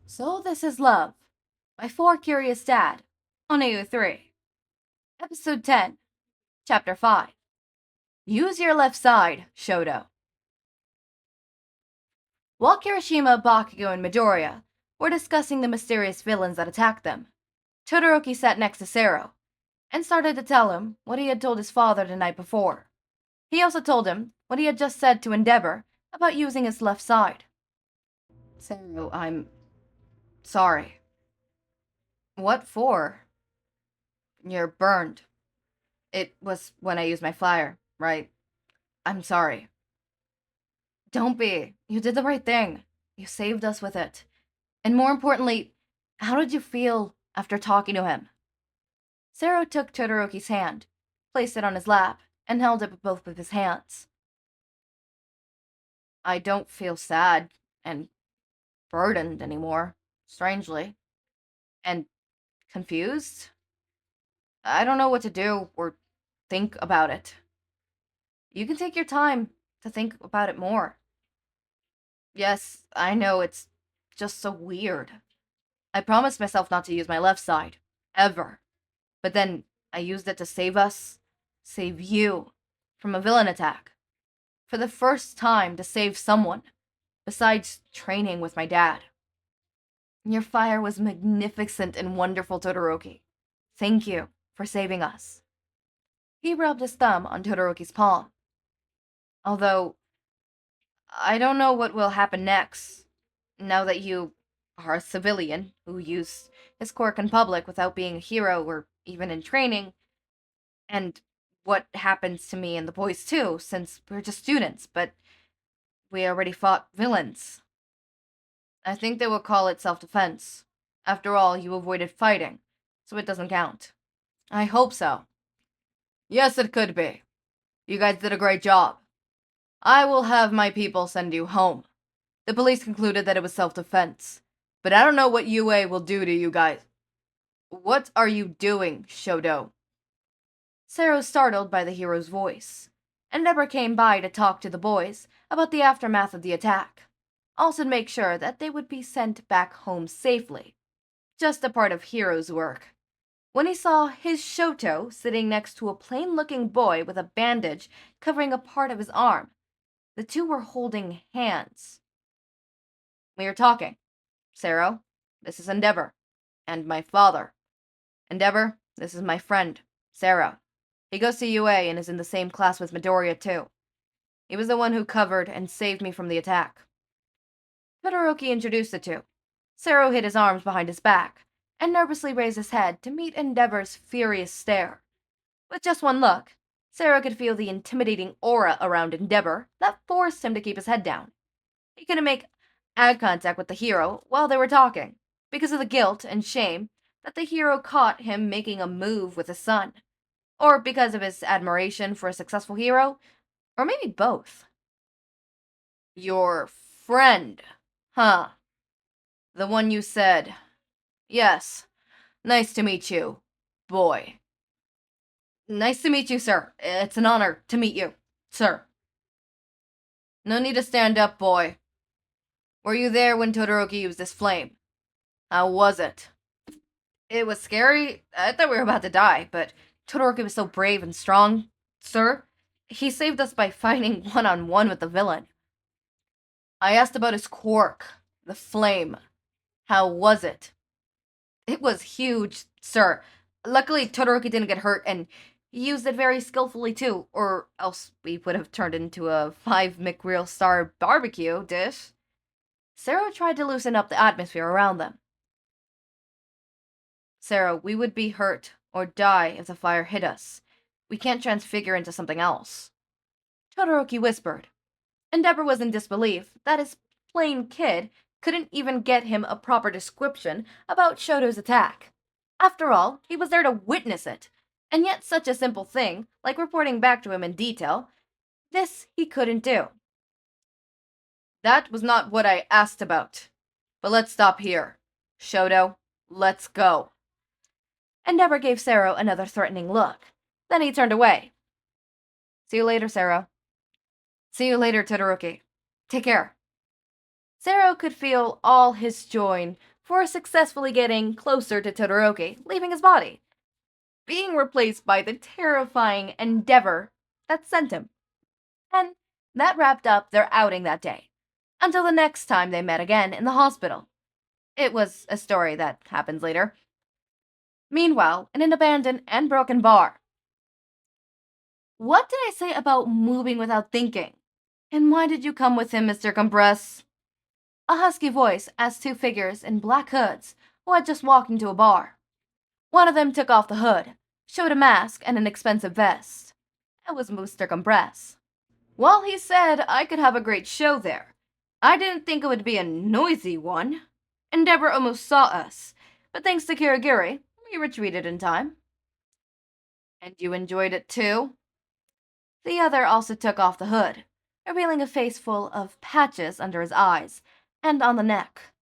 So This Is Love by 4 Curious Dad on AO3. Episode 10, Chapter 5. Use Your Left Side, Shouto. While Kirishima, Bakugo, and Midoriya were discussing the mysterious villains that attacked them, Todoroki sat next to Sero and started to tell him what he had told his father the night before. He also told him what he had just said to Endeavor about using his left side. Sero, I'm sorry. What for? You're burned. It was when I used my flyer, right? I'm sorry. Don't be. You did the right thing. You saved us with it. And more importantly, how did you feel after talking to him? Sero took Todoroki's hand, placed it on his lap, and held it with both of his hands. I don't feel sad and burdened anymore, strangely. And confused? I don't know what to do or think about it. You can take your time to think about it more. Yes, I know, it's just so weird. I promised myself not to use my left side. Ever. But then, I used it to save us. Save you. From a villain attack. For the first time to save someone. Besides training with my dad. Your fire was magnificent and wonderful, Todoroki. Thank you for saving us. He rubbed his thumb on Todoroki's palm. Although, I don't know what will happen next. Now that you are a civilian who used his quirk in public without being a hero or even in training, and what happens to me and the boys too, since we're just students, but we already fought villains. I think they will call it self-defense. After all, you avoided fighting, so it doesn't count. I hope so. Yes, it could be. You guys did a great job. I will have my people send you home. The police concluded that it was self-defense. But I don't know what UA will do to you guys. What are you doing, Shouto? Sero startled by the hero's voice. Endeavor came by to talk to the boys about the aftermath of the attack. Also to make sure that they would be sent back home safely. Just a part of Hero's work. When he saw his Shouto sitting next to a plain-looking boy with a bandage covering a part of his arm, the two were holding hands. We are talking. Sero, this is Endeavor. And my father. Endeavor, this is my friend, Sero. He goes to UA and is in the same class with Midoriya too. He was the one who covered and saved me from the attack. Todoroki introduced the two. Sero hid his arms behind his back and nervously raised his head to meet Endeavor's furious stare. With just one look, Sero could feel the intimidating aura around Endeavor that forced him to keep his head down. He couldn't make eye contact with the hero while they were talking, because of the guilt and shame that the hero caught him making a move with his son. Or because of his admiration for a successful hero, or maybe both. Your friend, huh? The one you said. Yes. Nice to meet you, boy. Nice to meet you, sir. It's an honor to meet you, sir. No need to stand up, boy. Were you there when Todoroki used this flame? How was it? It was scary. I thought we were about to die, but Todoroki was so brave and strong, sir. He saved us by fighting one-on-one with the villain. I asked about his quirk, the flame. How was it? It was huge, sir. Luckily, Todoroki didn't get hurt, and he used it very skillfully too, or else we would have turned into a 5 McReal star barbecue dish. Sero tried to loosen up the atmosphere around them. Sero, we would be hurt or die if the fire hit us. We can't transfigure into something else. Todoroki whispered. Endeavor was in disbelief that his plain kid couldn't even get him a proper description about Shoto's attack. After all, he was there to witness it, and yet such a simple thing, like reporting back to him in detail, this he couldn't do. That was not what I asked about. But let's stop here. Shoto, let's go. Endeavor gave Sero another threatening look. Then he turned away. See you later, Sero. See you later, Todoroki. Take care. Sero could feel all his joy for successfully getting closer to Todoroki, leaving his body, being replaced by the terrifying endeavor that sent him. And that wrapped up their outing that day, until the next time they met again in the hospital. It was a story that happens later. Meanwhile, in an abandoned and broken bar. What did I say about moving without thinking? And why did you come with him, Mr. Compress? A husky voice asked two figures in black hoods who had just walked into a bar. One of them took off the hood, showed a mask and an expensive vest. It was Mr. Compress. Well, he said I could have a great show there. I didn't think it would be a noisy one. Endeavor almost saw us, but thanks to Kirigiri, we retreated in time. And you enjoyed it too? The other also took off the hood, revealing a face full of patches under his eyes and on the neck.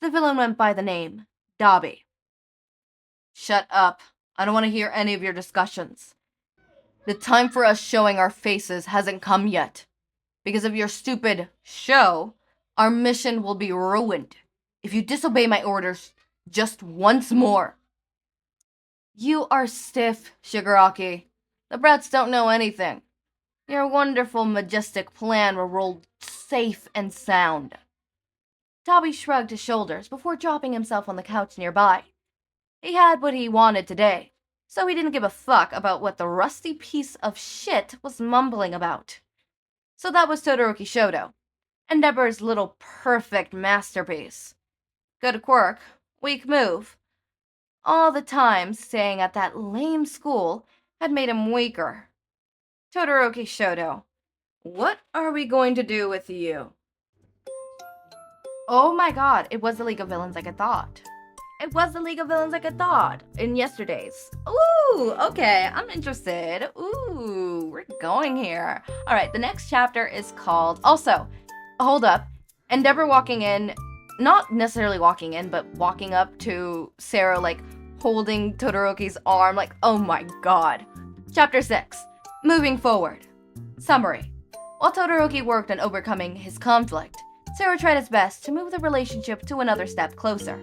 The villain went by the name Dobby. Shut up. I don't want to hear any of your discussions. The time for us showing our faces hasn't come yet. Because of your stupid show, our mission will be ruined if you disobey my orders just once more. You are stiff, Shigaraki. The brats don't know anything. Your wonderful, majestic plan will roll safe and sound. Dobby shrugged his shoulders before dropping himself on the couch nearby. He had what he wanted today, so he didn't give a fuck about what the rusty piece of shit was mumbling about. So that was Todoroki Shoto, Endeavor's little perfect masterpiece. Good quirk, weak move. All the time staying at that lame school had made him weaker. Todoroki Shoto, what are we going to do with you? Oh my god, it was the League of Villains like I thought. It was the League of Villains like I thought in yesterday's. Ooh, okay, I'm interested. Ooh, we're going here. Alright, the next chapter is called... Also, hold up. Endeavor walking in, not necessarily walking in, but walking up to Sero, like, holding Todoroki's arm, like, oh my god. Chapter 6. Moving forward. Summary. While Todoroki worked on overcoming his conflict, Sero tried his best to move the relationship to another step closer.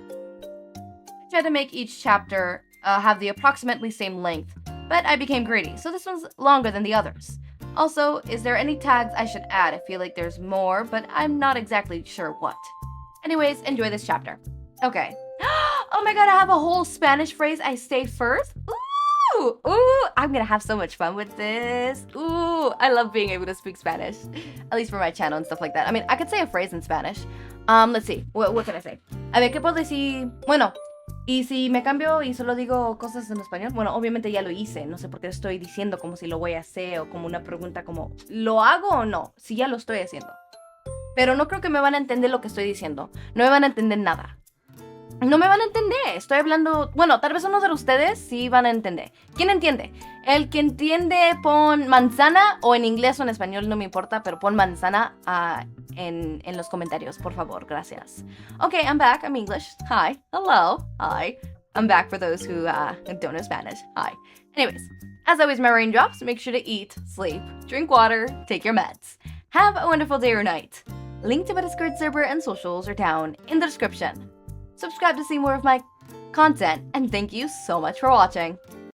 I tried to make each chapter have the approximately same length, but I became greedy, so this one's longer than the others. Also, is there any tags I should add? I feel like there's more, but I'm not exactly sure what. Anyways, enjoy this chapter. Okay. Oh my god, I have a whole Spanish phrase. I stay first. Ooh, I'm gonna have so much fun with this. Ooh, I love being able to speak Spanish. At least for my channel and stuff like that. I mean, I could say a phrase in Spanish. Let's see. What can I say? A ver, ¿qué puedo decir? Bueno, y si me cambio y solo digo cosas en español, bueno, obviamente ya lo hice. No sé por qué estoy diciendo como si lo voy a hacer o como una pregunta como, ¿lo hago o no? Si ya lo estoy haciendo. Pero no creo que me van a entender lo que estoy diciendo. No me van a entender nada. No me van a entender, estoy hablando... Bueno, tal vez uno de ustedes sí van a entender. ¿Quién entiende? El que entiende pon manzana o en inglés o en español, no me importa, pero pon manzana en los comentarios, por favor, gracias. Okay, I'm back, I'm English. Hi, hello, hi. I'm back for those who don't know Spanish. Hi. Anyways, as always, my raindrops, make sure to eat, sleep, drink water, take your meds. Have a wonderful day or night. Link to my Discord server and socials are down in the description. Subscribe to see more of my content, and thank you so much for watching.